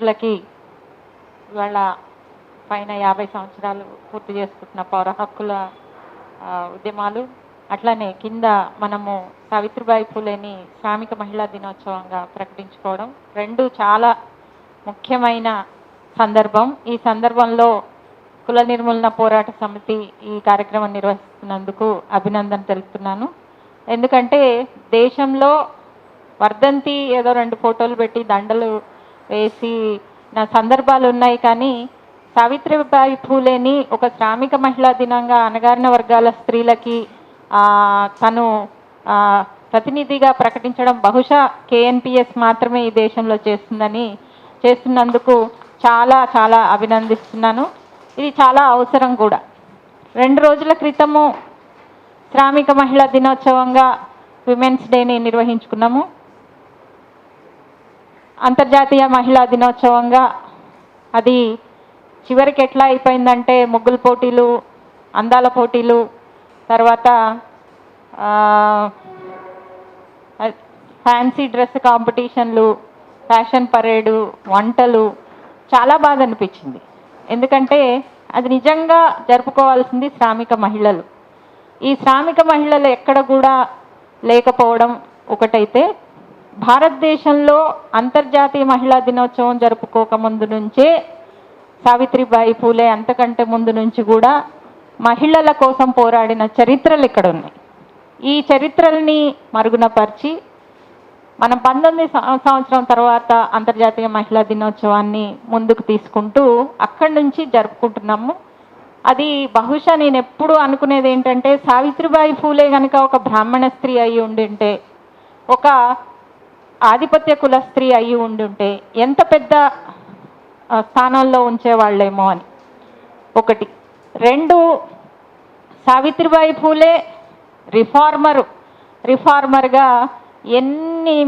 హక్కులకి ఇవాళ పైన 50 సంవత్సరాలు పూర్తి చేసుకుంటున్న పౌర హక్కుల ఉద్యమాలు, అట్లానే కింద మనము సావిత్రిబాయి ఫూలేని శ్రామిక మహిళా దినోత్సవంగా ప్రకటించుకోవడం రెండు చాలా ముఖ్యమైన సందర్భం. ఈ సందర్భంలో కుల నిర్మూలన పోరాట సమితి ఈ కార్యక్రమం నిర్వహిస్తున్నందుకు అభినందన తెలుపుతున్నాను. ఎందుకంటే దేశంలో వర్ధంతి ఏదో 2 ఫోటోలు పెట్టి దండలు వేసి నా సందర్భాలు ఉన్నాయి, కానీ సావిత్రిబాయి ఫూలేని ఒక శ్రామిక మహిళా దినంగా అణగారిన వర్గాల స్త్రీలకి తను ప్రతినిధిగా ప్రకటించడం బహుశా KNPS మాత్రమే ఈ దేశంలో చేస్తున్నందుకు చాలా చాలా అభినందిస్తున్నాను. ఇది చాలా అవసరం కూడా. 2 రోజుల క్రితము శ్రామిక మహిళా దినోత్సవంగా విమెన్స్ డేని నిర్వహించుకున్నాము. అంతర్జాతీయ మహిళా దినోత్సవంగా అది చివరికి ఎట్లా అయిపోయిందంటే ముగ్గుల పోటీలు, అందాల పోటీలు, తర్వాత ఫ్యాన్సీ డ్రెస్ కాంపిటీషన్లు, ఫ్యాషన్ పరేడు, వంటలు, చాలా బాగా అనిపించింది. ఎందుకంటే అది నిజంగా జరుపుకోవాల్సింది శ్రామిక మహిళలు. ఈ శ్రామిక మహిళలు ఎక్కడ కూడా లేకపోవడం ఒకటైతే, భారతదేశంలో అంతర్జాతీయ మహిళా దినోత్సవం జరుపుకోక ముందు నుంచే సావిత్రిబాయి ఫూలే అంతకంటే ముందు నుంచి కూడా మహిళల కోసం పోరాడిన చరిత్రలు ఇక్కడ ఉన్నాయి. ఈ చరిత్రల్ని మరుగునపరిచి మనం 19 సంవత్సరం తర్వాత అంతర్జాతీయ మహిళా దినోత్సవాన్ని ముందుకు తీసుకుంటూ అక్కడి నుంచి జరుపుకుంటున్నాము. అది బహుశా నేను ఎప్పుడు అనుకునేది ఏంటంటే, సావిత్రిబాయి ఫూలే కనుక ఒక బ్రాహ్మణ స్త్రీ అయి ఉండింటే, ఒక ఆధిపత్య కుల స్త్రీ అయి ఉండుంటే ఎంత పెద్ద స్థానంలో ఉంచేవాళ్ళేమో అని ఒకటి. 2, సావిత్రిబాయి ఫూలే రిఫార్మర్గా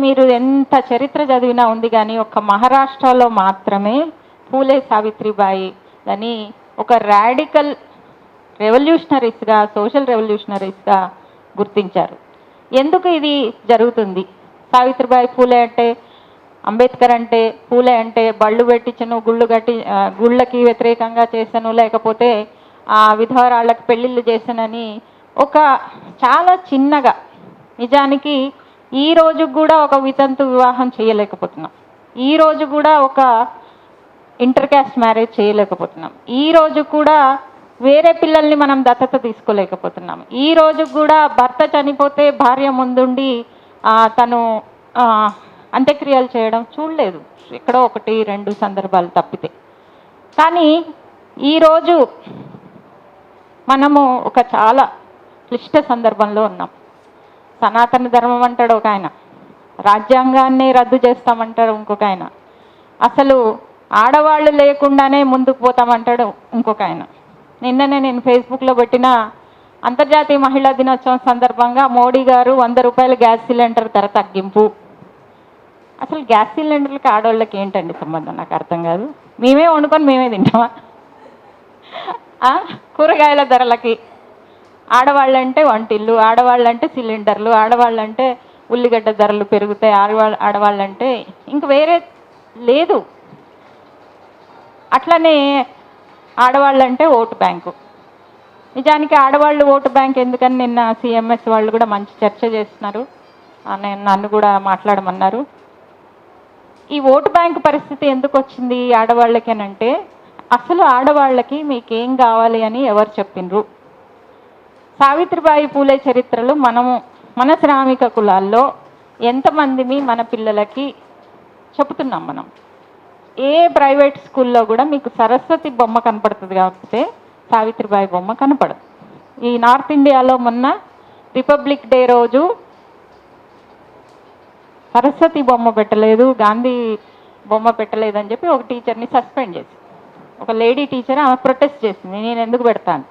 మీరు ఎంత చరిత్ర చదివినా ఉంది, కానీ ఒక మహారాష్ట్రలో మాత్రమే ఫూలే సావిత్రిబాయి అని ఒక రాడికల్ రెవల్యూషనరీస్గా, సోషల్ రెవల్యూషనరీస్గా గుర్తించారు. ఎందుకు ఇది జరుగుతుంది? సావిత్రిబాయి ఫూలే అంటే, అంబేద్కర్ అంటే, ఫూలే అంటే బళ్ళు పెట్టించను, గుళ్ళకి వ్యతిరేకంగా చేశాను, లేకపోతే విధవరాళ్ళకి పెళ్ళిళ్ళు చేశానని ఒక చాలా చిన్నగా, నిజానికి ఈ రోజు కూడా ఒక వితంతు వివాహం చేయలేకపోతున్నాం, ఈ రోజు కూడా ఒక ఇంటర్ క్యాస్ట్ మ్యారేజ్ చేయలేకపోతున్నాం, ఈ రోజు కూడా వేరే పిల్లల్ని మనం దత్తత తీసుకోలేకపోతున్నాం, ఈ రోజు కూడా భర్త చనిపోతే భార్య ముందుండి తను అంత్యక్రియలు చేయడం చూడలేదు, ఎక్కడో 1-2 సందర్భాలు తప్పితే. కానీ ఈరోజు మనము ఒక చాలా క్లిష్ట సందర్భంలో ఉన్నాం. సనాతన ధర్మం అంటాడు ఒక ఆయన, రాజ్యాంగాన్ని రద్దు చేస్తామంటాడు ఇంకొక ఆయన, అసలు ఆడవాళ్ళు లేకుండానే ముందుకు పోతామంటాడు ఇంకొక ఆయన. నిన్ననే నేను ఫేస్బుక్లో పెట్టిన అంతర్జాతీయ మహిళా దినోత్సవం సందర్భంగా మోడీ గారు 100 రూపాయల గ్యాస్ సిలిండర్ ధర తగ్గింపు. అసలు గ్యాస్ సిలిండర్లకి ఆడవాళ్ళకి ఏంటండి సంబంధం? నాకు అర్థం కాదు. మేమే వండుకొని మేమే తింటామా? కూరగాయల ధరలకి ఆడవాళ్ళంటే వంటిల్లు, ఆడవాళ్ళంటే సిలిండర్లు, ఆడవాళ్ళంటే ఉల్లిగడ్డ ధరలు పెరుగుతాయి, ఆడవాళ్ళంటే ఇంక వేరే లేదు. అట్లనే ఆడవాళ్ళంటే ఓటు బ్యాంకు. నిజానికి ఆడవాళ్ళు ఓటు బ్యాంక్ ఎందుకని నిన్న CMS వాళ్ళు కూడా మంచి చర్చ చేస్తున్నారు, నన్ను కూడా మాట్లాడమన్నారు. ఈ ఓటు బ్యాంక్ పరిస్థితి ఎందుకు వచ్చింది ఆడవాళ్ళకి అంటే, అసలు ఆడవాళ్ళకి మీకేం కావాలి అని ఎవరు చెప్పిండ్రు? సావిత్రిబాయి ఫూలే చరిత్రలు మన శ్రామిక కులాల్లో ఎంతమందిని మన పిల్లలకి చెబుతున్నాం మనం? ఏ ప్రైవేట్ స్కూల్లో కూడా మీకు సరస్వతి బొమ్మ కనపడుతుంది, కాకపోతే సావిత్రిబాయి బొమ్మ కనపడదు. ఈ నార్త్ ఇండియాలో మొన్న రిపబ్లిక్ డే రోజు సరస్వతి బొమ్మ పెట్టలేదు, గాంధీ బొమ్మ పెట్టలేదు అని చెప్పి ఒక టీచర్ని సస్పెండ్ చేసి, ఒక లేడీ టీచర్ ఆమె ప్రొటెస్ట్ చేసింది, నేను ఎందుకు పెడతాను,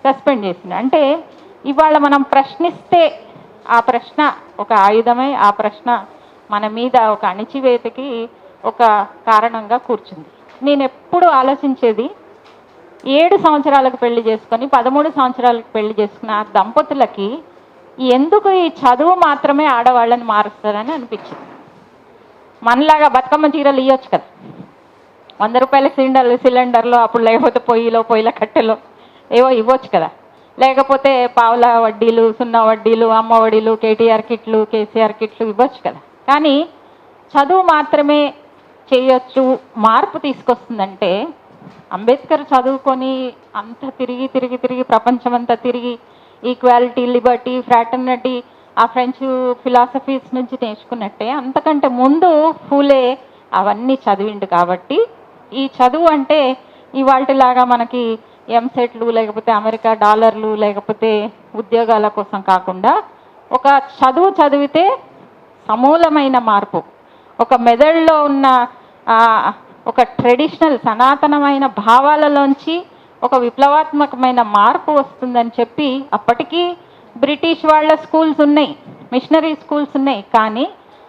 సస్పెండ్ చేసింది. అంటే ఇవాళ మనం ప్రశ్నిస్తే ఆ ప్రశ్న ఒక ఆయుధమై, ఆ ప్రశ్న మన మీద ఒక అణిచివేతకి ఒక కారణంగా కూర్చుంది. నేను ఎప్పుడు ఆలోచించేది, 7 సంవత్సరాలకు పెళ్లి చేసుకొని 13 సంవత్సరాలకు పెళ్లి చేసుకున్న ఆ దంపతులకి ఎందుకు ఈ చదువు మాత్రమే ఆడవాళ్ళని మారుస్తారని అనిపించింది. మనలాగా బతుకమ్మ చీరలు ఇవ్వచ్చు కదా, రూపాయల సిలిండర్లో అప్పుడు, లేకపోతే పొయ్యిల కట్టెలో ఏవో ఇవ్వచ్చు కదా, లేకపోతే పావుల వడ్డీలు, సున్నా వడ్డీలు, అమ్మ వడ్డీలు, కేటీఆర్ కిట్లు, కేసీఆర్ కిట్లు ఇవ్వచ్చు కదా. కానీ చదువు మాత్రమే చేయొచ్చు, మార్పు తీసుకొస్తుందంటే అంబేద్కర్ చదువుకొని అంత తిరిగి ప్రపంచమంతా తిరిగి ఈక్వాలిటీ, లిబర్టీ, ఫ్రాటర్నిటీ, ఆ ఫ్రెంచ్ ఫిలాసఫీస్ నుంచి నేర్చుకున్నట్టే అంతకంటే ముందు ఫూలే అవన్నీ చదివిండు. కాబట్టి ఈ చదువు అంటే ఇవాళలాగా మనకి ఎంసెట్లు, లేకపోతే అమెరికా డాలర్లు, లేకపోతే ఉద్యోగాల కోసం కాకుండా ఒక చదువు చదివితే సమూలమైన మార్పు, ఒక మెదడులో ఉన్న ఒక ట్రెడిషనల్ సనాతనమైన భావాలలోంచి ఒక విప్లవాత్మకమైన మార్పు వస్తుందని చెప్పి, అప్పటికీ బ్రిటిష్ వాళ్ళ స్కూల్స్ ఉన్నాయి, మిషనరీ స్కూల్స్ ఉన్నాయి, కానీ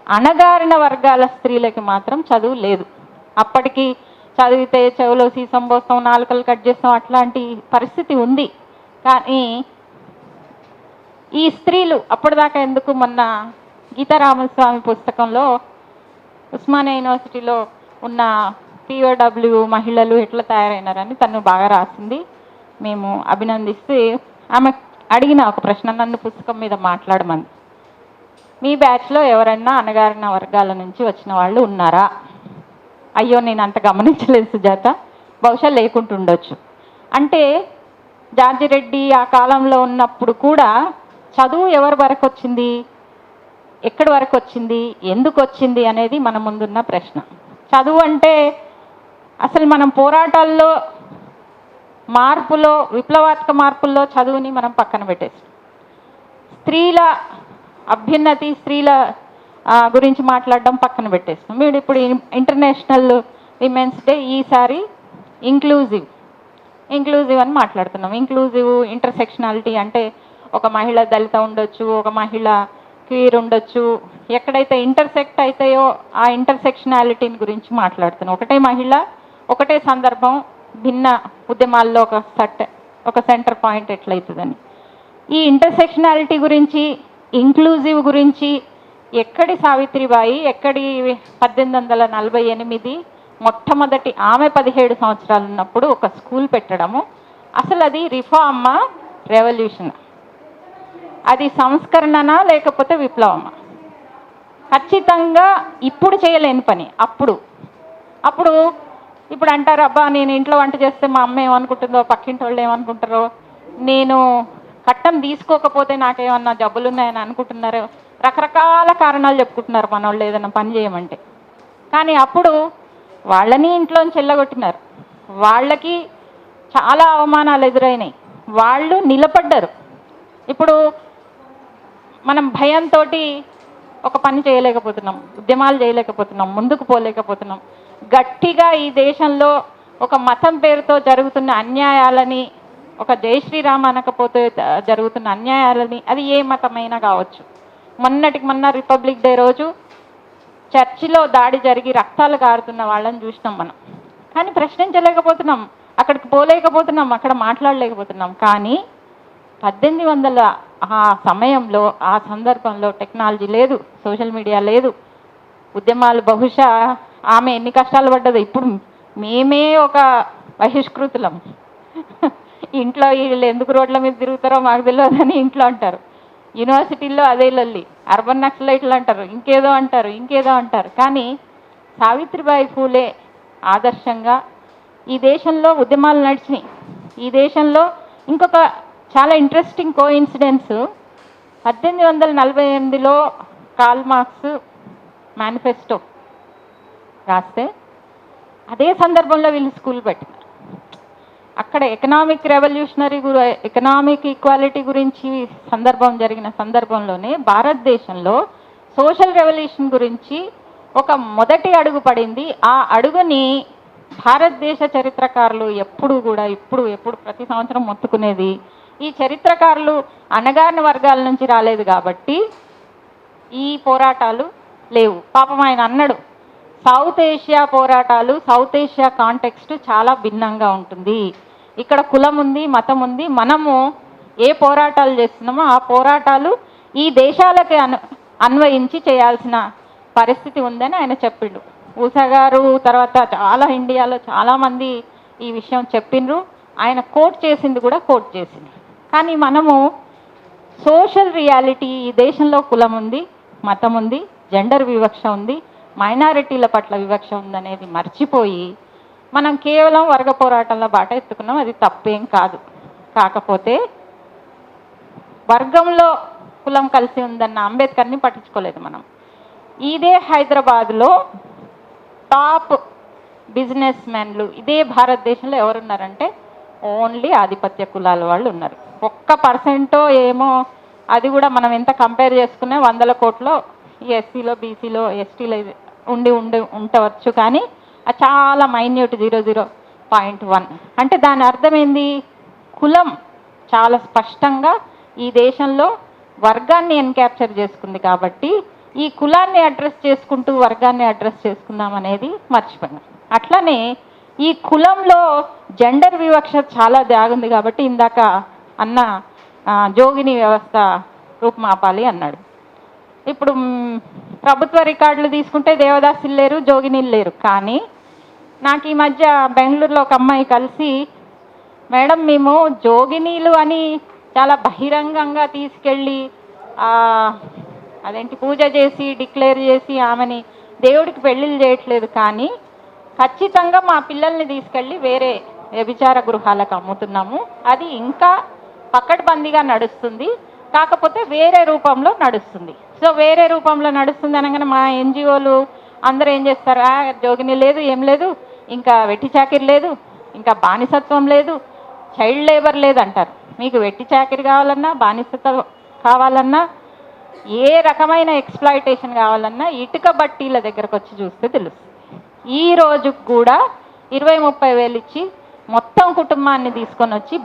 అణగారిన వర్గాల స్త్రీలకి మాత్రం చదువు లేదు. అప్పటికి చదివితే చెవులో సీసం పోస్తాం, నాలుకలు కట్ చేస్తాం, అట్లాంటి పరిస్థితి ఉంది. కానీ ఈ స్త్రీలు అప్పటిదాకా ఎందుకు, మొన్న గీతారామస్వామి పుస్తకంలో ఉస్మానియా యూనివర్సిటీలో ఉన్న POW మహిళలు ఎట్లా తయారైనారని తను బాగా రాసింది. మేము అభినందిస్తే ఆమె అడిగిన ఒక ప్రశ్న, నన్ను పుస్తకం మీద మాట్లాడమని, మీ బ్యాచ్లో ఎవరైనా అణగారిన వర్గాల నుంచి వచ్చిన వాళ్ళు ఉన్నారా? అయ్యో నేను అంత గమనించలేదు సుజాత, బహుశా లేకుంటుండొచ్చు. అంటే జార్జి రెడ్డి ఆ కాలంలో ఉన్నప్పుడు కూడా చదువు ఎవరి వరకు వచ్చింది, ఎక్కడి వరకు వచ్చింది, ఎందుకు వచ్చింది అనేది మన ముందున్న ప్రశ్న. చదువు అంటే అసలు మనం పోరాటాల్లో మార్పులో, విప్లవాత్మక మార్పుల్లో చదువుని మనం పక్కన పెట్టేస్తాం. స్త్రీల అభ్యున్నతి, స్త్రీల గురించి మాట్లాడడం పక్కన పెట్టేస్తాం. మీరు ఇప్పుడు ఇంటర్నేషనల్ విమెన్స్ డే ఈసారి ఇంక్లూజివ్ అని మాట్లాడుతున్నాం. ఇంక్లూజివ్, ఇంటర్సెక్షనాలిటీ అంటే ఒక మహిళ దళిత ఉండొచ్చు, ఒక మహిళ క్వీర్ ఉండొచ్చు, ఎక్కడైతే ఇంటర్సెక్ట్ అవుతాయో ఆ ఇంటర్సెక్షనాలిటీని గురించి మాట్లాడుతున్నాం. ఒకటే మహిళ, ఒకటే సందర్భం, భిన్న ఉద్యమాల్లో ఒక సెంటర్ పాయింట్ ఎట్లయితుందని. ఈ ఇంటర్సెక్షనాలిటీ గురించి, ఇంక్లూజివ్ గురించి ఎక్కడి సావిత్రిబాయి, ఎక్కడి 1848 మొట్టమొదటి ఆమె 17 సంవత్సరాలు ఉన్నప్పుడు ఒక స్కూల్ పెట్టడము, అసలు అది రిఫార్మా, రెవల్యూషన్, అది సంస్కరణనా లేకపోతే విప్లవమా? ఖచ్చితంగా ఇప్పుడు చేయలేని పని. ఇప్పుడు అంటారు, అబ్బా నేను ఇంట్లో వంట చేస్తే మా అమ్మ ఏమనుకుంటుందో, పక్కింటి వాళ్ళు ఏమనుకుంటారో, నేను కట్టం తీసుకోకపోతే నాకేమన్నా జబ్బులు ఉన్నాయని అనుకుంటున్నారో, రకరకాల కారణాలు చెప్పుకుంటున్నారు మన వాళ్ళు ఏదైనా పని చేయమంటే. కానీ అప్పుడు వాళ్ళని ఇంట్లోంచి వెళ్ళగొట్టినారు, వాళ్ళకి చాలా అవమానాలు ఎదురైనాయి, వాళ్ళు నిలబడ్డారు. ఇప్పుడు మనం భయంతో ఒక పని చేయలేకపోతున్నాం, ఉద్యమాలు చేయలేకపోతున్నాం, ముందుకు పోలేకపోతున్నాం. గట్టిగా ఈ దేశంలో ఒక మతం పేరుతో జరుగుతున్న అన్యాయాలని, ఒక జై శ్రీరామ్ అనకపోతే జరుగుతున్న అన్యాయాలని, అది ఏ మతమైనా కావచ్చు. మొన్న రిపబ్లిక్ డే రోజు చర్చిలో దాడి జరిగి రక్తాలు కారుతున్న వాళ్ళని చూసినాం మనం. కానీ ప్రశ్నించలేకపోతున్నాం, అక్కడికి పోలేకపోతున్నాం, అక్కడ మాట్లాడలేకపోతున్నాం. కానీ 1800 ఆ సమయంలో, ఆ సందర్భంలో టెక్నాలజీ లేదు, సోషల్ మీడియా లేదు, ఉద్యమాలు బహుశా ఆమె ఎన్ని కష్టాలు పడ్డదో. ఇప్పుడు మేమే ఒక బహిష్కృతులం, ఇంట్లో వీళ్ళు ఎందుకు రోడ్ల మీద తిరుగుతారో మాకు తెలియదని ఇంట్లో అంటారు, యూనివర్సిటీల్లో అదే లొల్లి, అర్బన్ నక్సలైట్లు అంటారు, ఇంకేదో అంటారు. కానీ సావిత్రిబాయి ఫూలే ఆదర్శంగా ఈ దేశంలో ఉద్యమాలు నడిచినాయి. ఈ దేశంలో ఇంకొక చాలా ఇంట్రెస్టింగ్ కోఇన్సిడెన్స్, 1848లో కార్ల్ మార్క్స్ మేనిఫెస్టో రాస్తే అదే సందర్భంలో వీళ్ళు స్కూల్ పెట్టినారు. అక్కడ ఎకనామిక్ ఈక్వాలిటీ గురించి జరిగిన సందర్భంలోనే భారతదేశంలో సోషల్ రెవల్యూషన్ గురించి ఒక మొదటి అడుగు పడింది. ఆ అడుగుని భారతదేశ చరిత్రకారులు ఎప్పుడు ప్రతి సంవత్సరం మొత్తుకునేది, ఈ చరిత్రకారులు అణగారిన వర్గాల నుంచి రాలేదు కాబట్టి ఈ పోరాటాలు లేవు. పాపం ఆయన అన్నాడు, సౌత్ ఏషియా పోరాటాలు, సౌత్ ఏషియా కాంటెక్స్ట్ చాలా భిన్నంగా ఉంటుంది, ఇక్కడ కులం ఉంది, మతం ఉంది, మనము ఏ పోరాటాలు చేస్తున్నామో ఆ పోరాటాలు ఈ దేశాలకి అన్వయించి చేయాల్సిన పరిస్థితి ఉందని ఆయన చెప్పిండు. ఊషా గారు తర్వాత చాలా ఇండియాలో చాలామంది ఈ విషయం చెప్పిండ్రు. ఆయన కోట్ చేసింది కూడా కోట్ చేసింది. కానీ మనము సోషల్ రియాలిటీ, ఈ దేశంలో కులం ఉంది, మతం ఉంది, జెండర్ వివక్ష ఉంది, మైనారిటీల పట్ల వివక్ష ఉందనేది మర్చిపోయి మనం కేవలం వర్గ పోరాటంలో బాట ఎత్తుకున్నాం. అది తప్పేం కాదు. కాకపోతే వర్గంలో కులం కలిసి ఉందన్న అంబేద్కర్ని పట్టించుకోలేదు మనం. ఇదే హైదరాబాద్లో టాప్ బిజినెస్ మెన్లు ఇదే భారతదేశంలో ఎవరున్నారంటే ఓన్లీ ఆధిపత్య కులాల వాళ్ళు ఉన్నారు. 1% ఏమో, అది కూడా మనం ఎంత కంపేర్ చేసుకున్నా 100 కోట్ల ఎస్సీలో, బీసీలో, ఎస్టీలో ఉండవచ్చు. కానీ అది చాలా మైన్యూట్, 0.1. అంటే దాని అర్థం ఏంది? కులం చాలా స్పష్టంగా ఈ దేశంలో వర్గాన్ని ఎన్క్యాప్చర్ చేసుకుంది. కాబట్టి ఈ కులాన్ని అడ్రస్ చేసుకుంటూ వర్గాన్ని అడ్రస్ చేసుకుందాం అనేది మర్చిపోయినాం. అట్లనే ఈ కులంలో జెండర్ వివక్ష చాలా దాగుంది. కాబట్టి ఇందాక అన్న జోగిని వ్యవస్థ రూపుమాపాలి అన్నాడు. ఇప్పుడు ప్రభుత్వ రికార్డులు తీసుకుంటే దేవదాసులు లేరు, జోగినీలు లేరు. కానీ నాకు ఈ మధ్య బెంగళూరులో ఒక అమ్మాయి కలిసి, మేడం మేము జోగినీలు అని చాలా బహిరంగంగా తీసుకెళ్ళి అదేంటి పూజ చేసి డిక్లేర్ చేసి ఆమెని దేవుడికి పెళ్ళిళ్ళు చేయట్లేదు, కానీ ఖచ్చితంగా మా పిల్లల్ని తీసుకెళ్ళి వేరే వ్యభిచార గృహాలకు అమ్ముతున్నాము. అది ఇంకా పకడ్బందీగా నడుస్తుంది, కాకపోతే వేరే రూపంలో నడుస్తుంది. సో వేరే రూపంలో నడుస్తుంది అనగానే మా ఎన్జిఓలు అందరూ ఏం చేస్తారు, జోగిని లేదు, ఏం లేదు, ఇంకా వెట్టి చాకిరి లేదు, ఇంకా బానిసత్వం లేదు, చైల్డ్ లేబర్ లేదు అంటారు. మీకు వెట్టి చాకిరి కావాలన్నా, బానిసత్వం కావాలన్నా, ఏ రకమైన ఎక్స్ప్లాయిటేషన్ కావాలన్నా ఇటుక బట్టీల దగ్గరకు వచ్చి చూస్తే తెలుస్తుంది. ఈ రోజుకు కూడా 20-30 వేలు ఇచ్చి మొత్తం కుటుంబాన్ని తీసుకొని వచ్చి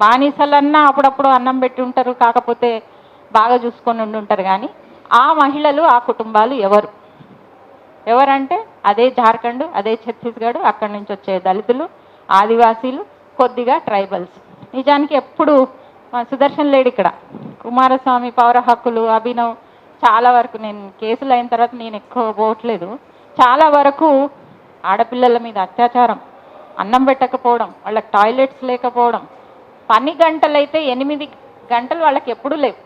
బానిసలన్నా అప్పుడప్పుడు అన్నం పెట్టి ఉంటారు, కాకపోతే బాగా చూసుకొని ఉంటారు. కానీ ఆ మహిళలు, ఆ కుటుంబాలు ఎవరంటే అదే జార్ఖండ్, అదే ఛత్తీస్గఢ్, అక్కడి నుంచి వచ్చే దళితులు, ఆదివాసీలు, కొద్దిగా ట్రైబల్స్. నిజానికి ఎప్పుడు సుదర్శన్ లేడు ఇక్కడ. కుమారస్వామి పౌర హక్కులు, అభినవ్, చాలా వరకు నేను కేసులు అయిన తర్వాత నేను ఎక్కువ పోవట్లేదు, చాలా వరకు ఆడపిల్లల మీద అత్యాచారం, అన్నం పెట్టకపోవడం, వాళ్ళకి టాయిలెట్స్ లేకపోవడం, పని గంటలైతే 8 గంటలు వాళ్ళకి ఎప్పుడూ లేవు,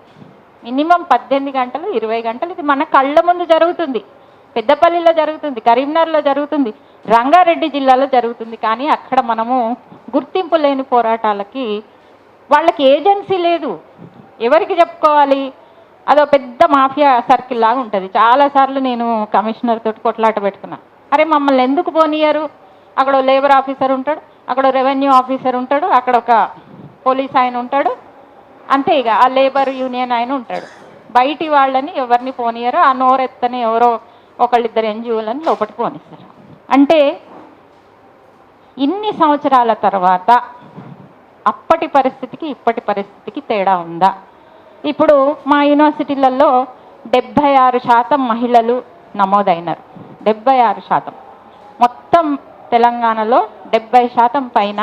మినిమం 18 గంటలు, 20 గంటలు. ఇది మన కళ్ళ ముందు జరుగుతుంది. పెద్దపల్లిలో జరుగుతుంది, కరీంనగర్లో జరుగుతుంది, రంగారెడ్డి జిల్లాలో జరుగుతుంది. కానీ అక్కడ మనము గుర్తింపు లేని పోరాటాలకి వాళ్ళకి ఏజెన్సీ లేదు, ఎవరికి చెప్పుకోవాలి? అదో పెద్ద మాఫియా సర్కిల్ లాగా ఉంటుంది. చాలాసార్లు నేను కమిషనర్ తోటి కొట్లాట పెట్టుకున్నా, అరే మమ్మల్ని ఎందుకు పోనీయరు? అక్కడ లేబర్ ఆఫీసర్ ఉంటాడు, అక్కడ రెవెన్యూ ఆఫీసర్ ఉంటాడు, అక్కడ ఒక పోలీస్ ఆయన ఉంటాడు, అంతే. ఇక ఆ లేబర్ యూనియన్ ఆయన ఉంటాడు. బయటి వాళ్ళని ఎవరిని పోనీయరు, ఆ నోరెత్తని ఎవరో ఒకళ్ళిద్దరు ఎన్జిఓలని లోపలికి పోనిస్తారు. అంటే ఇన్ని సంవత్సరాల తర్వాత అప్పటి పరిస్థితికి ఇప్పటి పరిస్థితికి తేడా ఉందా? ఇప్పుడు మా యూనివర్సిటీలలో 76% మహిళలు నమోదైనారు. 76%. మొత్తం తెలంగాణలో 70% పైన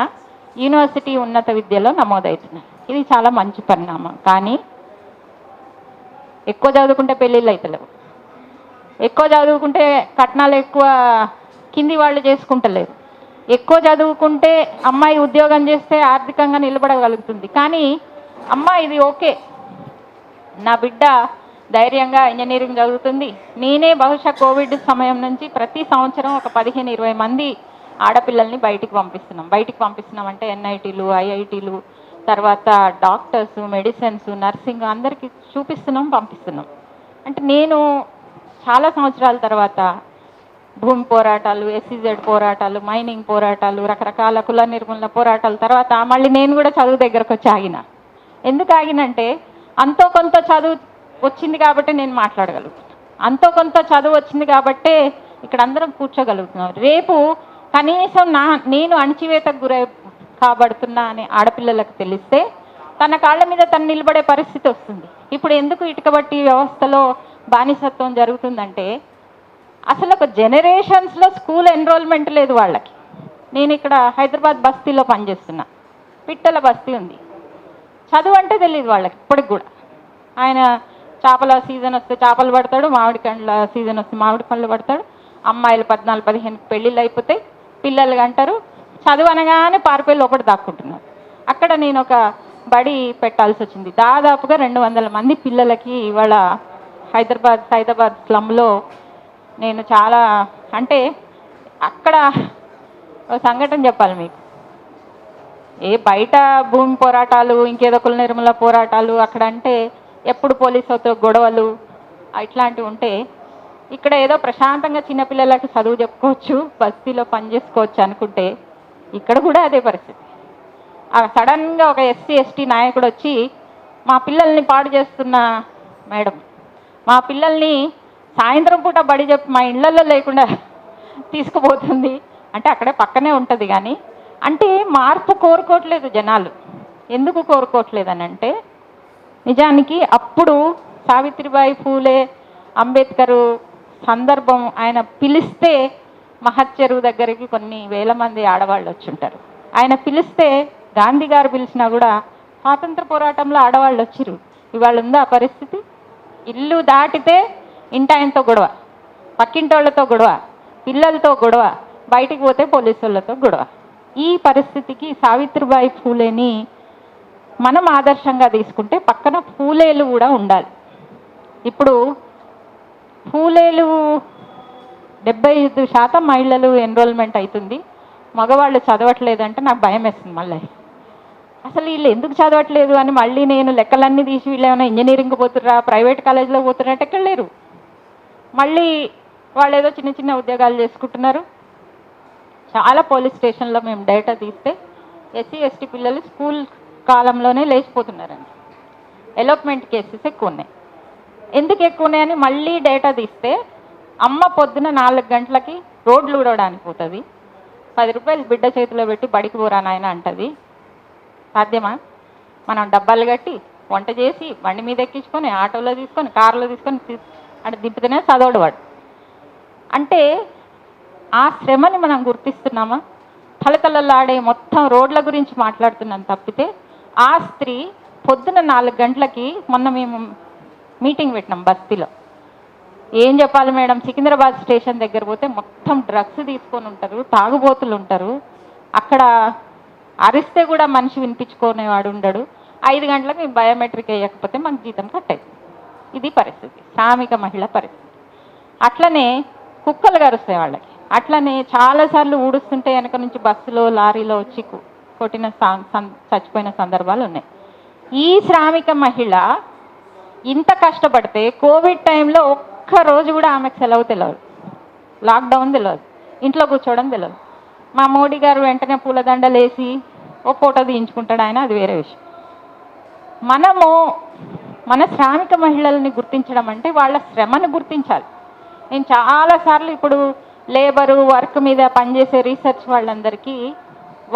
యూనివర్సిటీ ఉన్నత విద్యలో నమోదవుతున్నారు. ఇది చాలా మంచి పరిణామం. కానీ ఎక్కువ చదువుకుంటే పెళ్ళిళ్ళు అవుతలేవు, ఎక్కువ చదువుకుంటే కట్నాలు ఎక్కువ కింది వాళ్ళు చేసుకుంటలేరు, ఎక్కువ చదువుకుంటే అమ్మాయి ఉద్యోగం చేస్తే ఆర్థికంగా నిలబడగలుగుతుంది. కానీ అమ్మ ఇది ఓకే, నా బిడ్డ ధైర్యంగా ఇంజనీరింగ్ చదువుతుంది. నేనే బహుశా కోవిడ్ సమయం నుంచి ప్రతి సంవత్సరం ఒక 15-20 మంది ఆడపిల్లల్ని బయటికి పంపిస్తున్నాం అంటే ఎన్ఐటీలు, ఐఐటీలు, తర్వాత డాక్టర్స్, మెడిసిన్స్, నర్సింగ్ అందరికీ చూపిస్తున్నాం, పంపిస్తున్నాం. అంటే నేను చాలా సంవత్సరాల తర్వాత భూమి పోరాటాలు, ఎస్సీజెడ్ పోరాటాలు, మైనింగ్ పోరాటాలు, రకరకాల కుల నిర్మూలన పోరాటాల తర్వాత మళ్ళీ నేను కూడా చదువు దగ్గరకు వచ్చి ఆగిన. ఎందుకు ఆగినంటే అంతో కొంత చదువు వచ్చింది కాబట్టి నేను మాట్లాడగలుగుతున్నాను, అంతో కొంత చదువు వచ్చింది కాబట్టే ఇక్కడ అందరం కూర్చోగలుగుతున్నాం. రేపు కనీసం నేను అణచివేతకు గురై కాబడుతున్నా అని ఆడపిల్లలకు తెలిస్తే తన కాళ్ళ మీద తను నిలబడే పరిస్థితి వస్తుంది. ఇప్పుడు ఎందుకు ఇటుకబట్టి వ్యవస్థలో బానిసత్వం జరుగుతుందంటే అసలు ఒక జనరేషన్స్లో స్కూల్ ఎన్రోల్మెంట్ లేదు వాళ్ళకి. నేను ఇక్కడ హైదరాబాద్ బస్తీలో పనిచేస్తున్నా, పిట్టల బస్తీ ఉంది, చదువు అంటే తెలియదు వాళ్ళకి ఇప్పటికి కూడా. ఆయన చేపల సీజన్ వస్తే చేపలు పడతాడు, మామిడి పండ్ల సీజన్ వస్తే మామిడి పండ్లు పడతాడు, అమ్మాయిలు 14-15 పెళ్ళిళ్ళు అయిపోతాయి, పిల్లలు అంటారు, చదువు అనగానే పారిపోయి లోపల దాక్కుంటున్నారు. అక్కడ నేను ఒక బడి పెట్టాల్సి వచ్చింది. దాదాపుగా 200 మంది పిల్లలకి ఇవాళ సైదాబాద్ స్లమ్లో నేను చాలా అంటే అక్కడ ఒక సంఘటన చెప్పాలి మీకు. బయట భూమి పోరాటాలు, ఇంకేదో కుల నిర్మూలన పోరాటాలు అక్కడ అంటే ఎప్పుడు పోలీసులతో గొడవలు ఇట్లాంటివి ఉంటే, ఇక్కడ ఏదో ప్రశాంతంగా చిన్నపిల్లలకి చదువు చెప్పుకోవచ్చు, బస్తీలో పని చేసుకోవచ్చు అనుకుంటే ఇక్కడ కూడా అదే పరిస్థితి. సడన్గా ఒక ఎస్సీ నాయకుడు వచ్చి మా పిల్లల్ని పాడు చేస్తున్న మేడం, మా పిల్లల్ని సాయంత్రం పూట బడి చెప్పి మా ఇళ్లలో లేకుండా తీసుకుపోతుంది అంటే అక్కడే పక్కనే ఉంటుంది. కానీ అంటే మార్పు కోరుకోవట్లేదు జనాలు. ఎందుకు కోరుకోవట్లేదు అని అంటే, నిజానికి అప్పుడు సావిత్రిబాయి ఫూలే అంబేద్కరు సందర్భం ఆయన పిలిస్తే మహత్ చెరువు దగ్గరికి కొన్ని వేల మంది ఆడవాళ్ళు వచ్చి ఉంటారు. ఆయన పిలిస్తే గాంధీ గారు పిలిచినా కూడా స్వాతంత్ర పోరాటంలో ఆడవాళ్ళు వచ్చిరు. ఇవాళ ఉందా ఆ పరిస్థితి? ఇల్లు దాటితే ఇంటాయనతో గొడవ, పక్కింటోళ్ళతో గొడవ, పిల్లలతో గొడవ, బయటికి పోతే పోలీసు వాళ్ళతో గొడవ. ఈ పరిస్థితికి సావిత్రిబాయి ఫూలేని మనం ఆదర్శంగా తీసుకుంటే పక్కన ఫూలేలు కూడా ఉండాలి. ఇప్పుడు ఫూలేలు 75% మహిళలు ఎన్రోల్మెంట్ అవుతుంది, మగవాళ్ళు చదవట్లేదంటే నాకు భయం వేస్తుంది. మళ్ళీ అసలు వీళ్ళు ఎందుకు చదవట్లేదు అని మళ్ళీ నేను లెక్కలన్నీ తీసి వీళ్ళు ఏమైనా ఇంజనీరింగ్ పోతుర్రా, ప్రైవేట్ కాలేజీలో పోతున్నట్టు ఎక్కడ లేరు. మళ్ళీ వాళ్ళు ఏదో చిన్న చిన్న ఉద్యోగాలు చేసుకుంటున్నారు. చాలా పోలీస్ స్టేషన్లో మేము డేటా తీస్తే ఎస్సీ పిల్లలు స్కూల్ కాలంలోనే లేచిపోతున్నారండి. ఎలోప్మెంట్ కేసెస్ ఎక్కువ ఉన్నాయి. ఎందుకు ఎక్కువ ఉన్నాయని మళ్ళీ డేటా తీస్తే అమ్మ పొద్దున 4 గంటలకి రోడ్లు ఊడవడానికి పోతుంది, 10 రూపాయలు బిడ్డ చేతిలో పెట్టి బడికి పోరా నాయన అంటది. సాధ్యమా? మనం డబ్బాలు కట్టి వంట చేసి బండి మీద ఎక్కించుకొని ఆటోలో తీసుకొని కారులో తీసుకొని అంటే దింపితేనే చదవడు వాడు. అంటే ఆ శ్రమని మనం గుర్తిస్తున్నామా? తలతలలాడే మొత్తం రోడ్ల గురించి మాట్లాడుతున్నాం తప్పితే ఆ స్త్రీ పొద్దున 4 గంటలకి మొన్న మేము మీటింగ్ పెట్టినాం బస్తీలో. ఏం చెప్పాలి మేడం, సికింద్రాబాద్ స్టేషన్ దగ్గర పోతే మొత్తం డ్రగ్స్ తీసుకొని ఉంటారు, తాగుబోతులు ఉంటారు. అక్కడ అరిస్తే కూడా మనిషి వినిపించుకునేవాడు ఉండడు. 5 గంటలకు మేము బయోమెట్రిక్ వేయకపోతే మాకు జీతం కట్టాయి. ఇది పరిస్థితి, శ్రామిక మహిళ పరిస్థితి. అట్లనే కుక్కలు కరుస్తాయి వాళ్ళకి. అట్లనే చాలాసార్లు ఊడుస్తుంటే వెనక నుంచి బస్సులో లారీలో వచ్చి కొట్టిన చచ్చిపోయిన సందర్భాలు ఉన్నాయి. ఈ శ్రామిక మహిళ ఇంత కష్టపడితే కోవిడ్ టైంలో ఒక్కరోజు కూడా ఆమెకు సెలవు తెలియదు, లాక్డౌన్ తెలియదు, ఇంట్లో కూర్చోవడం తెలియదు. మా మోడీ గారు వెంటనే పూలదండలు వేసి ఓ ఫోటో తీయించుకుంటాడు ఆయన, అది వేరే విషయం. మనము మన శ్రామిక మహిళల్ని గుర్తించడం అంటే వాళ్ళ శ్రమను గుర్తించాలి. నేను చాలాసార్లు ఇప్పుడు లేబరు వర్క్ మీద పనిచేసే రీసెర్చ్ వాళ్ళందరికీ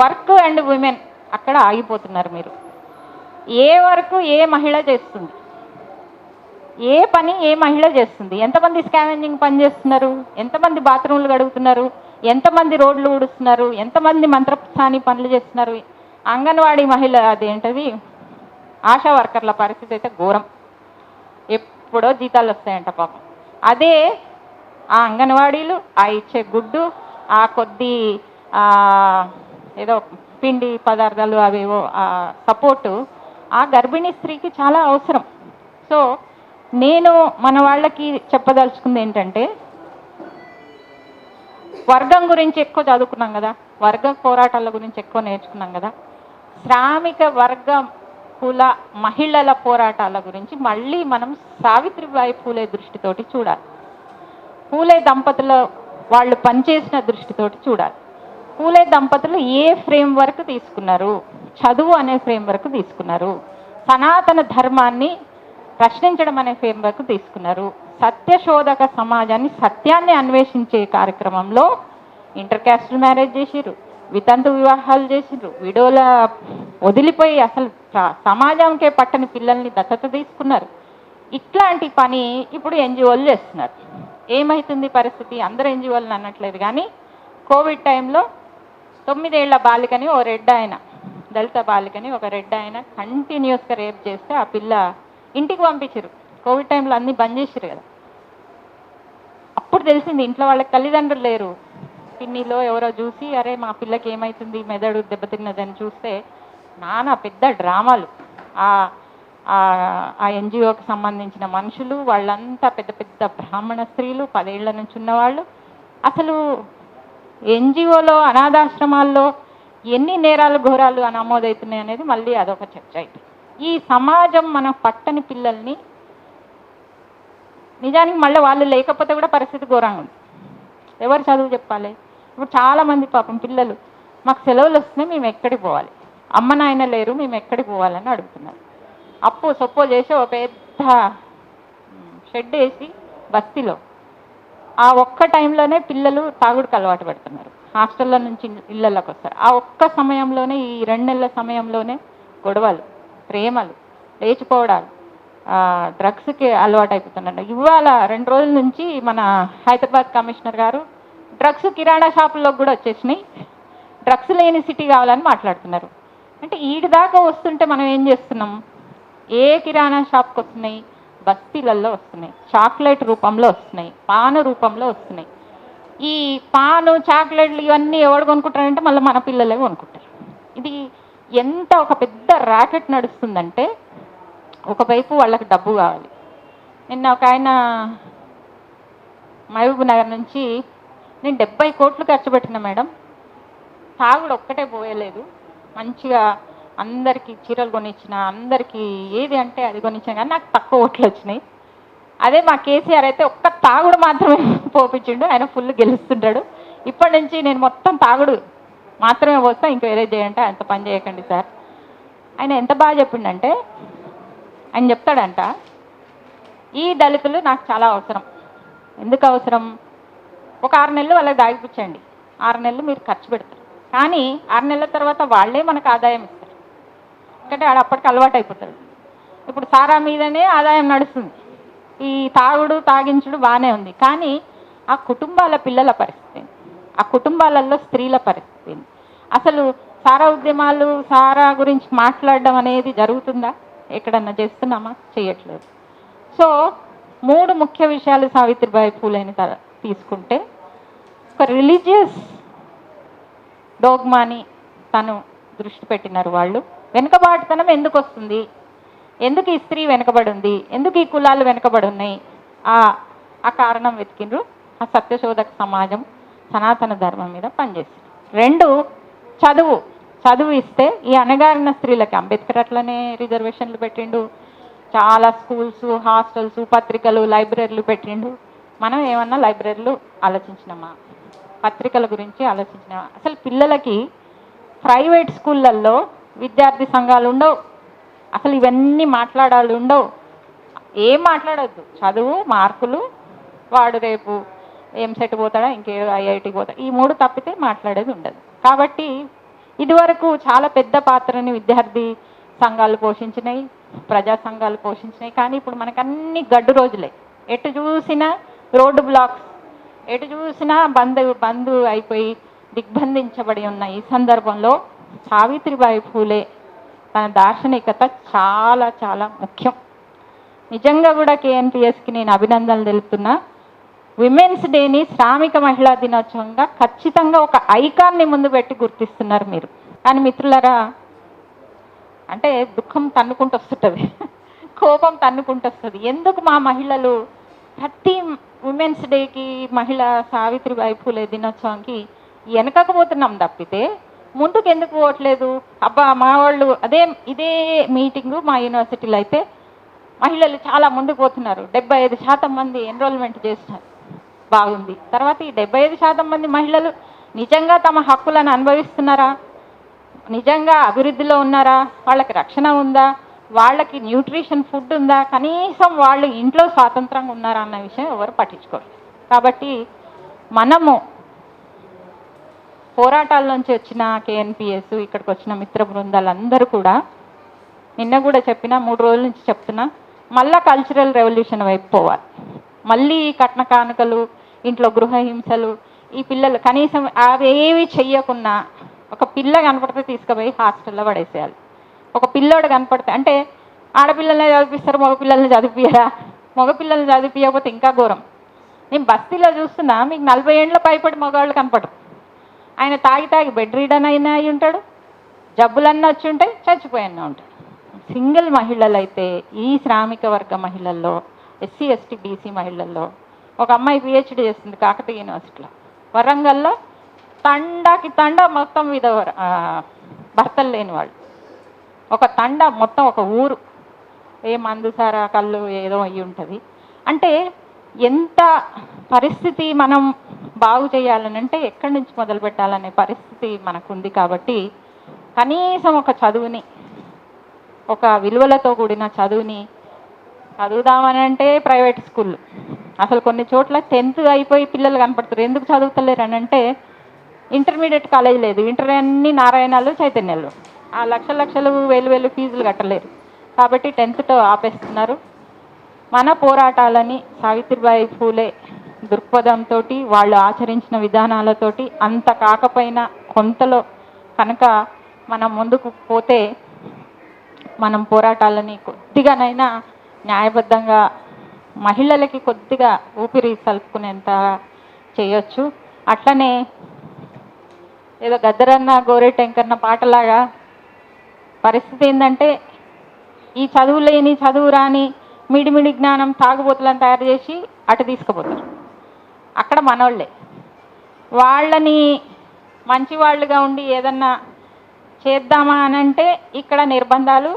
వర్క్ అండ్ విమెన్ అక్కడ ఆగిపోతున్నారు. మీరు ఏ వర్క్ ఏ మహిళ చేస్తుంది, ఏ పని ఏ మహిళ చేస్తుంది? ఎంతమంది స్కావెంజింగ్ పని చేస్తున్నారు, ఎంతమంది బాత్రూమ్లు కడుగుతున్నారు, ఎంతమంది రోడ్లు ఊడుస్తున్నారు, ఎంతమంది మంత్రస్థాని పనులు చేస్తున్నారు? అంగన్వాడీ మహిళ అదేంటది ఆశా వర్కర్ల పరిస్థితి అయితే ఘోరం. ఎప్పుడో జీతాలు వస్తాయంట పాపం. అదే ఆ అంగన్వాడీలు ఆ ఇచ్చే గుడ్డు, ఆ కొద్ది ఏదో పిండి పదార్థాలు అవేవో సపోర్టు ఆ గర్భిణీ స్త్రీకి చాలా అవసరం. సో నేను మన వాళ్ళకి చెప్పదలుచుకుంది ఏంటంటే, వర్గం గురించి ఎక్కువ చదువుకున్నాం కదా, వర్గ పోరాటాల గురించి ఎక్కువ నేర్చుకున్నాం కదా, శ్రామిక వర్గ కుల మహిళల పోరాటాల గురించి మళ్ళీ మనం సావిత్రిబాయి ఫూలే దృష్టితోటి చూడాలి. ఫూలే దంపతుల వాళ్ళు పనిచేసిన దృష్టితోటి చూడాలి. ఫూలే దంపతులు ఏ ఫ్రేమ్వర్క్ తీసుకున్నారు? చదువు అనే ఫ్రేమ్వర్క్ తీసుకున్నారు, సనాతన ధర్మాన్ని ప్రశ్నించడం అనే ఫ్రేమ్వర్క్ తీసుకున్నారు, సత్యశోధక సమాజాన్ని సత్యాన్ని అన్వేషించే కార్యక్రమంలో ఇంటర్ క్యాస్ట్ మ్యారేజ్ చేసిర్రు, వితంతు వివాహాలు చేసిర్రు, విడోల వదిలిపోయి అసలు సమాజంకే పట్టని పిల్లల్ని దత్తత తీసుకున్నారు. ఇట్లాంటి పని ఇప్పుడు ఎన్జిఓలు చేస్తున్నారు. ఏమవుతుంది పరిస్థితి? అందరూ ఎన్జిఓలను అనట్లేదు కానీ కోవిడ్ టైంలో 9 ఏళ్ల బాలికని ఓ రెడ్ ఆయన, దళిత బాలికని ఒక రెడ్ ఆయన కంటిన్యూస్గా రేప్ చేస్తే ఆ పిల్ల ఇంటికి పంపించారు. కోవిడ్ టైంలో అన్నీ బంద్ చేసారు కదా. అప్పుడు తెలిసింది ఇంట్లో వాళ్ళకి తల్లిదండ్రులు లేరు. పిన్నిలో ఎవరో చూసి అరే మా పిల్లకి ఏమవుతుంది మెదడు దెబ్బతిన్నదని చూస్తే నానా పెద్ద డ్రామాలు. ఆ ఎన్జిఓకి సంబంధించిన మనుషులు వాళ్ళంతా పెద్ద పెద్ద బ్రాహ్మణ స్త్రీలు 10 ఏళ్ల నుంచి ఉన్నవాళ్ళు. అసలు ఎన్జిఓలో అనాథాశ్రమాల్లో ఎన్ని నేరాలు ఘోరాలు నమోదవుతున్నాయి అనేది మళ్ళీ అదొక చర్చ అయితే. ఈ సమాజం మన పట్టని పిల్లల్ని నిజానికి మళ్ళీ వాళ్ళు లేకపోతే కూడా పరిస్థితి ఘోరంగా ఉంది. ఎవరు చదువు చెప్పాలి? ఇప్పుడు చాలామంది పాపం పిల్లలు మాకు సెలవులు వస్తున్నాయి మేము ఎక్కడికి పోవాలి, అమ్మ నాయన లేరు మేము ఎక్కడికి పోవాలని అడుగుతున్నారు. అప్పు సొప్పో చేసి ఒక పెద్ద షెడ్ వేసి బస్తీలో ఆ ఒక్క టైంలోనే పిల్లలు తాగుడుకు అలవాటు పడుతున్నారు. హాస్టల్లో నుంచి ఇళ్ళలోకి వస్తారు. ఆ ఒక్క సమయంలోనే ఈ 2 నెలల సమయంలోనే గొడవలు, ప్రేమలు, లేచిపోవడాలు, డ్రగ్స్కి అలవాటు అయిపోతున్నారు. ఇవాళ 2 రోజుల నుంచి మన హైదరాబాద్ కమిషనర్ గారు డ్రగ్స్ కిరాణా షాపుల్లోకి కూడా వచ్చేసినాయి, డ్రగ్స్ లేని సిటీ కావాలని మాట్లాడుతున్నారు. అంటే ఈడి దాకా వస్తుంటే మనం ఏం చేస్తున్నాం? ఏ కిరాణా షాప్కి వస్తున్నాయి? బస్తీలలో వస్తున్నాయి, చాక్లెట్ రూపంలో వస్తున్నాయి, పాను రూపంలో వస్తున్నాయి. ఈ పాను చాక్లెట్లు ఇవన్నీ ఎవరు కొనుక్కుంటారంటే మళ్ళీ మన పిల్లలే కొనుక్కుంటారు. ఇది ఎంత ఒక పెద్ద ర్యాకెట్ నడుస్తుందంటే ఒకవైపు వాళ్ళకి డబ్బు కావాలి. నిన్న ఒక ఆయన మహబూబ్ నగర్ నుంచి నేను 70 కోట్లు ఖర్చు పెట్టిన మేడం, తాగుడు ఒక్కటే పోయలేదు, మంచిగా అందరికీ చీరలు కొనిచ్చిన, అందరికీ ఏది అంటే అది కొనిచ్చిన, కానీ నాకు తక్కువ ఓట్లు వచ్చినాయి. అదే మా కేసీఆర్ అయితే ఒక్క తాగుడు మాత్రమే పోపించిండు, ఆయన ఫుల్ గెలుస్తుంటాడు. ఇప్పటి నుంచి నేను మొత్తం తాగుడు మాత్రమే పోస్తా, ఇంక వేరే చేయంటే అంత పని చేయకండి సార్. ఆయన ఎంత బాగా చెప్పిండంటే ఆయన చెప్తాడంట, ఈ దళితులు నాకు చాలా అవసరం. ఎందుకు అవసరం? ఒక 6 నెలలు వాళ్ళకి దాగిపుచ్చండి, 6 నెలలు మీరు ఖర్చు పెడతారు, కానీ 6 నెలల తర్వాత వాళ్ళే మనకు ఆదాయం ఇస్తారు. ఎందుకంటే వాడు అప్పటికి అలవాటు అయిపోతాడు. ఇప్పుడు సారా మీదనే ఆదాయం నడుస్తుంది. ఈ తాగుడు తాగించుడు బాగానే ఉంది, కానీ ఆ కుటుంబాల పిల్లల పరిస్థితి, ఆ కుటుంబాలలో స్త్రీల పరిస్థితి, అసలు సారా ఉద్యమాలు సారా గురించి మాట్లాడడం అనేది జరుగుతుందా? ఎక్కడన్నా చేస్తున్నామా? చేయట్లేదు. సో 3 ముఖ్య విషయాలు సావిత్రిబాయి పూలేని తీసుకుంటే, ఒక రిలీజియస్ డోగ్మాని తను దృష్టి పెట్టినారు వాళ్ళు. వెనుకబాటుతనం ఎందుకు వస్తుంది, ఎందుకు ఈ స్త్రీ వెనుకబడి ఉంది, ఎందుకు ఈ కులాలు వెనుకబడి ఉన్నాయి, ఆ కారణం వెతికిండ్రు. ఆ సత్యశోధక సమాజం సనాతన ధర్మం మీద పనిచేసింది. 2 చదువు ఇస్తే ఈ అణగారిన స్త్రీలకి అంబేద్కర్ అట్లనే రిజర్వేషన్లు పెట్టిండు, చాలా స్కూల్స్, హాస్టల్స్, పత్రికలు, లైబ్రరీలు పెట్టిండు. మనం ఏమన్నా లైబ్రరీలు ఆలోచించినామా? పత్రికల గురించి ఆలోచించినామా? అసలు పిల్లలకి ప్రైవేట్ స్కూళ్ళల్లో విద్యార్థి సంఘాలు ఉండవు, అసలు ఇవన్నీ మాట్లాడాలి ఉండవు, ఏం మాట్లాడద్దు. చదువు, మార్కులు, వాడు రేపు ఎంసెట్ పోతాడా, ఇంకే ఐఐటికి పోతాడా, ఈ 3 తప్పితే మాట్లాడేది ఉండదు. కాబట్టి ఇదివరకు చాలా పెద్ద పాత్రని విద్యార్థి సంఘాలు పోషించినాయి, ప్రజా సంఘాలు పోషించినాయి. కానీ ఇప్పుడు మనకు అన్ని గడ్డు రోజులే. ఎటు చూసినా రోడ్డు బ్లాక్స్, ఎటు చూసినా బంద్ అయిపోయి దిగ్బంధించబడి ఉన్న ఈ సందర్భంలో సావిత్రిబాయి పూలే తన దార్శనికత చాలా చాలా ముఖ్యం. నిజంగా కూడా కేఎన్పిఎస్కి నేను అభినందనలు తెలుపుతున్నా. విమెన్స్ డేని శ్రామిక మహిళా దినోత్సవంగా ఖచ్చితంగా ఒక ఐకాన్ని ముందు పెట్టి గుర్తిస్తున్నారు మీరు. కానీ మిత్రులారా, అంటే దుఃఖం తన్నుకుంటూ వస్తుంటుంది, కోపం తన్నుకుంటూ వస్తుంది. ఎందుకు మా మహిళలు ప్రతి ఉమెన్స్ డేకి, మహిళా సావిత్రిబాయి పూలే దినోత్సవంకి వెనకపోతున్నాం తప్పితే ముందుకు ఎందుకు పోవట్లేదు? అబ్బా మా వాళ్ళు ఇదే మీటింగు మా యూనివర్సిటీలో అయితే మహిళలు చాలా ముందుకు పోతున్నారు, 75% మంది ఎన్రోల్మెంట్ చేస్తున్నారు, బాగుంది. తర్వాత ఈ 75% మంది మహిళలు నిజంగా తమ హక్కులను అనుభవిస్తున్నారా? నిజంగా అభివృద్ధిలో ఉన్నారా? వాళ్ళకి రక్షణ ఉందా? వాళ్ళకి న్యూట్రిషన్ ఫుడ్ ఉందా? కనీసం వాళ్ళు ఇంట్లో స్వాతంత్రంగా ఉన్నారా అన్న విషయం ఎవరు పట్టించుకోరు. కాబట్టి మనము పోరాటాల నుంచి వచ్చిన కేఎన్పిఎస్, ఇక్కడికి వచ్చిన మిత్ర బృందాలందరూ కూడా, నిన్న కూడా చెప్పిన, 3 రోజుల నుంచి చెప్తున్నా, మళ్ళా కల్చరల్ రెవల్యూషన్ వైపు పోవాలి. మళ్ళీ కట్న కానుకలు, ఇంట్లో గృహహింసలు, ఈ పిల్లలు కనీసం అవేవి చెయ్యకున్నా ఒక పిల్ల కనపడితే తీసుకుపోయి హాస్టల్లో పడేసేయాలి. ఒక పిల్లోడు కనపడితే, అంటే ఆడపిల్లల్ని చదివిస్తారు, మగపిల్లల్ని చదివియరా? మగపిల్లల్ని చదివియకపోతే ఇంకా ఘోరం. నేను బస్తీలో చూస్తున్నా, మీకు 40 ఏళ్ళ పైపడి మగవాళ్ళు కనపడరు. ఆయన తాగి తాగి బెడ్ రీడన్ అయినా అయి ఉంటాడు, జబ్బులన్నీ వచ్చి ఉంటాయి, చచ్చిపోయినా ఉంటాడు. సింగిల్ మహిళలు అయితే ఈ శ్రామిక వర్గ మహిళల్లో, ఎస్సీ ఎస్టీ బీసీ మహిళల్లో ఒక అమ్మాయి పిహెచ్డి చేస్తుంది కాకతీయ యూనివర్సిటీలో. వరంగల్లో తండాకి తండా మొత్తం మీద భర్తలు లేని వాళ్ళు, ఒక తండా మొత్తం ఒక ఊరు, ఏ మందు సారా కళ్ళు ఏదో అయ్యి ఉంటుంది. అంటే ఎంత పరిస్థితి మనం బాగు చేయాలనంటే ఎక్కడి నుంచి మొదలు పెట్టాలనే పరిస్థితి మనకుంది. కాబట్టి కనీసం ఒక చదువుని, ఒక విలువలతో కూడిన చదువుని చదువుదామని అంటే ప్రైవేట్ స్కూళ్ళు, అసలు కొన్ని చోట్ల 10th అయిపోయి పిల్లలు కనపడుతారు. ఎందుకు చదువుతలేరు అని అంటే ఇంటర్మీడియట్ కాలేజ్ లేదు, ఇంటర్ అన్ని నారాయణాలు చైతన్యాలు, ఆ లక్షలు వేలు ఫీజులు కట్టలేరు. కాబట్టి 10th ఆపేస్తున్నారు. మన పోరాటాలని సావిత్రిబాయి ఫూలే దృక్పథంతో, వాళ్ళు ఆచరించిన విధానాలతోటి అంత కాకపోయినా కొంతలో కనుక మనం ముందుకు పోతే మనం పోరాటాలని కొద్దిగానైనా న్యాయబద్ధంగా మహిళలకి కొద్దిగా ఊపిరి సలుపుకునేంత చేయొచ్చు. అట్లనే ఏదో గద్దరన్న గోరెటెంకన్న పాటలాగా పరిస్థితి ఏంటంటే ఈ చదువు లేని చదువు రాని మిడిమిడి జ్ఞానం తాగుబోతులను తయారు చేసి అటు తీసుకుపోతారు. అక్కడ మనోళ్ళే వాళ్ళని మంచివాళ్ళుగా ఉండి ఏదన్నా చేద్దామా అనంటే ఇక్కడ నిర్బంధాలు,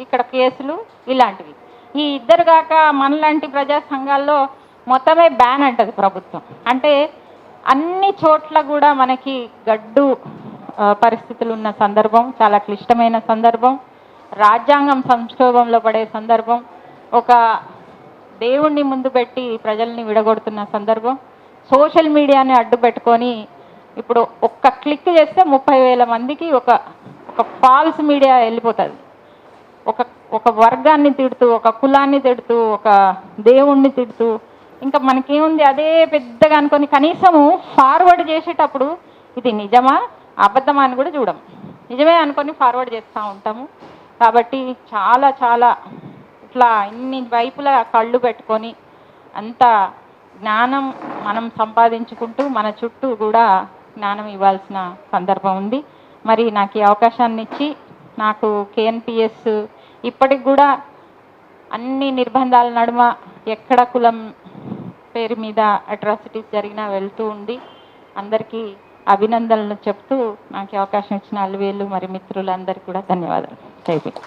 ఇక్కడ కేసులు ఇలాంటివి. ఈ ఇద్దరు కాక మనలాంటి ప్రజా సంఘాల్లో మొత్తమే బ్యాన్ అంటది ప్రభుత్వం. అంటే అన్ని చోట్ల కూడా మనకి గడ్డు పరిస్థితులు ఉన్న సందర్భం, చాలా క్లిష్టమైన సందర్భం, రాజ్యాంగం సంక్షోభంలో పడే సందర్భం, ఒక దేవుణ్ణి ముందు పెట్టి ప్రజల్ని విడగొడుతున్న సందర్భం, సోషల్ మీడియాని అడ్డు పెట్టుకొని ఇప్పుడు ఒక్క క్లిక్ చేస్తే 30,000 మందికి ఒక ఫాల్స్ మీడియా వెళ్ళిపోతుంది. ఒక వర్గాన్ని తిడుతూ, ఒక కులాన్ని తిడుతూ, ఒక దేవుణ్ణి తిడుతూ, ఇంకా మనకేముంది అదే పెద్దగా అనుకొని కనీసము ఫార్వర్డ్ చేసేటప్పుడు ఇది నిజమా అబద్ధమా అని కూడా చూడము, నిజమే అనుకొని ఫార్వర్డ్ చేస్తూ ఉంటాము. కాబట్టి చాలా చాలా ఇట్లా ఇన్ని వైపులా కళ్ళు పెట్టుకొని అంత జ్ఞానం మనం సంపాదించుకుంటూ మన చుట్టూ కూడా జ్ఞానం ఇవ్వాల్సిన సందర్భం ఉంది. మరి నాకు ఈ అవకాశాన్ని ఇచ్చి నాకు KNPS ఇప్పటికి కూడా అన్ని నిర్బంధాల నడుమ ఎక్కడ కులం పేరు మీద అట్రాసిటీస్ జరిగినా వెళ్తూ ఉండి అందరికీ అభినందనలు చెప్తూ నాకు అవకాశం ఇచ్చిన అల్వేలు మరి మిత్రులందరికీ కూడా ధన్యవాదాలు. జై హింద్.